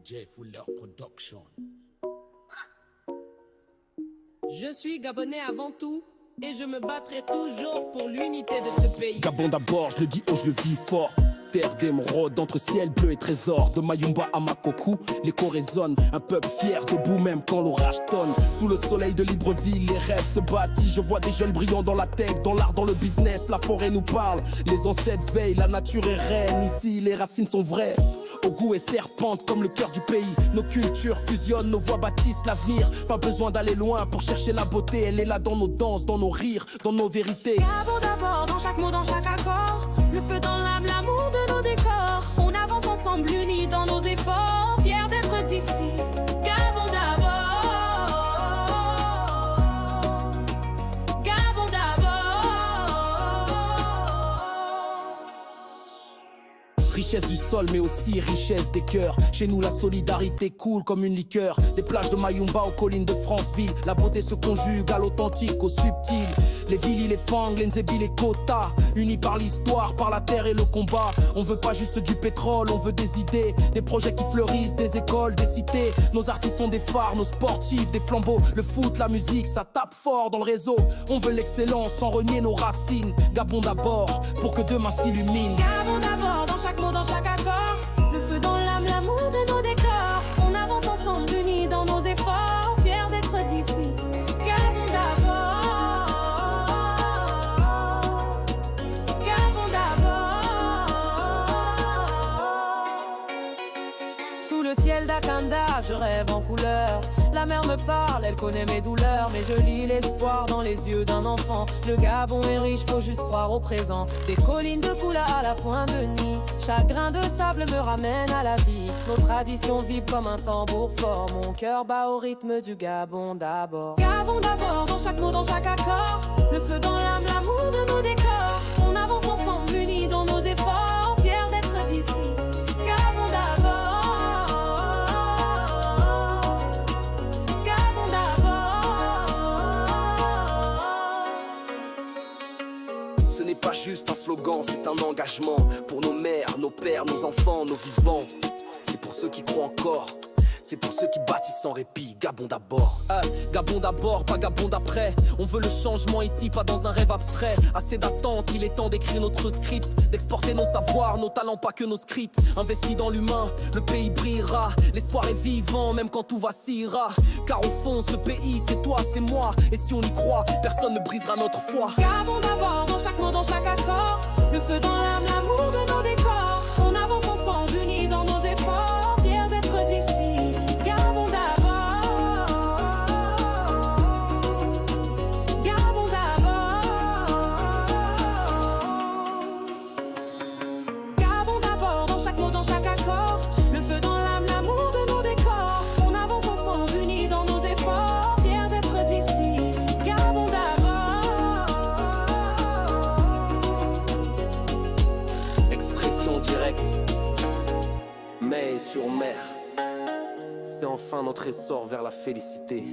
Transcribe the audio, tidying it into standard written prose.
DJ Fuller Production. Je suis Gabonais avant tout et je me battrai toujours pour l'unité de ce pays. Gabon d'abord, je le dis haut, je le vis fort. Terre d'émeraude, entre ciel bleu et trésor. De Mayumba à Makokou, l'écho résonne. Un peuple fier, debout même quand l'orage tonne. Sous le soleil de Libreville, les rêves se bâtissent. Je vois des jeunes brillants dans la tech, dans l'art, dans le business. La forêt nous parle, les ancêtres veillent, la nature est reine. Ici, les racines sont vraies. Au goût et serpente comme le cœur du pays. Nos cultures fusionnent, nos voix bâtissent l'avenir. Pas besoin d'aller loin pour chercher la beauté. Elle est là dans nos danses, dans nos rires, dans nos vérités. Gabon d'abord, dans chaque mot, dans chaque accord. Le feu dans l'âme, l'amour de nos décors. On avance ensemble, unis dans nos efforts. Fiers d'être d'ici. Gabon d'abord. Gabon d'abord. Richesse du sol mais aussi richesse des cœurs. Chez nous la solidarité coule comme une liqueur. Des plages de Mayumba aux collines de Franceville. La beauté se conjugue à l'authentique, au subtil. Les Vili, les Fang, les Nzebi, les Kota. Unis par l'histoire, par la terre et le combat. On veut pas juste du pétrole, on veut des idées. Des projets qui fleurissent, des écoles, des cités. Nos artistes sont des phares, nos sportifs, des flambeaux. Le foot, la musique, ça tape fort dans le réseau. On veut l'excellence sans renier nos racines. Gabon d'abord, pour que demain s'illumine. Gabon d'abord, dans chaque mot, dans chaque accord. Le feu dans l'âme, l'amour de nos décors. On avance ensemble, unis dans nos efforts. Fiers d'être d'ici. Gabon d'abord. Gabon d'abord. Sous le ciel d'Akanda, je rêve en couleur. La mer me parle, elle connaît mes douleurs. Mais je lis l'espoir dans les yeux d'un enfant. Le Gabon est riche, faut juste croire au présent. Des collines de Koula à la pointe de Nid. Chaque grain de sable me ramène à la vie. Nos traditions vivent comme un tambour fort. Mon cœur bat au rythme du Gabon d'abord. Gabon d'abord, dans chaque mot, dans chaque accord. Le feu dans l'âme, l'amour de nos décors. On avance ensemble, unis dans nos efforts. Fiers d'être d'ici. Gabon d'abord. Ce n'est pas juste un slogan, c'est un engagement. Pour nos mères, nos pères, nos enfants, nos vivants. C'est pour ceux qui croient encore. C'est pour ceux qui bâtissent sans répit. Gabon d'abord. Gabon d'abord, pas Gabon d'après. On veut le changement ici, pas dans un rêve abstrait. Assez d'attente, il est temps d'écrire notre script. D'exporter nos savoirs, nos talents, pas que nos scripts. Investi dans l'humain, le pays brillera. L'espoir est vivant, même quand tout vacillera. Car au fond, ce pays, c'est toi, c'est moi. Et si on y croit, personne ne brisera notre foi. Gabon d'abord, dans chaque mot, dans chaque accord. Le feu dans l'âme, l'amour de nos décors. On avance ensemble, unis dans nos efforts. Fiers d'être d'ici. Gabon d'abord. Gabon d'abord. Gabon d'abord, dans chaque mot, dans chaque accord. Le feu dans l'âme, l'amour de nos décors. On avance ensemble, unis dans nos efforts. Fiers d'être d'ici. Gabon d'abord. Expression directe, mais sur mer. C'est enfin notre essor vers la félicité.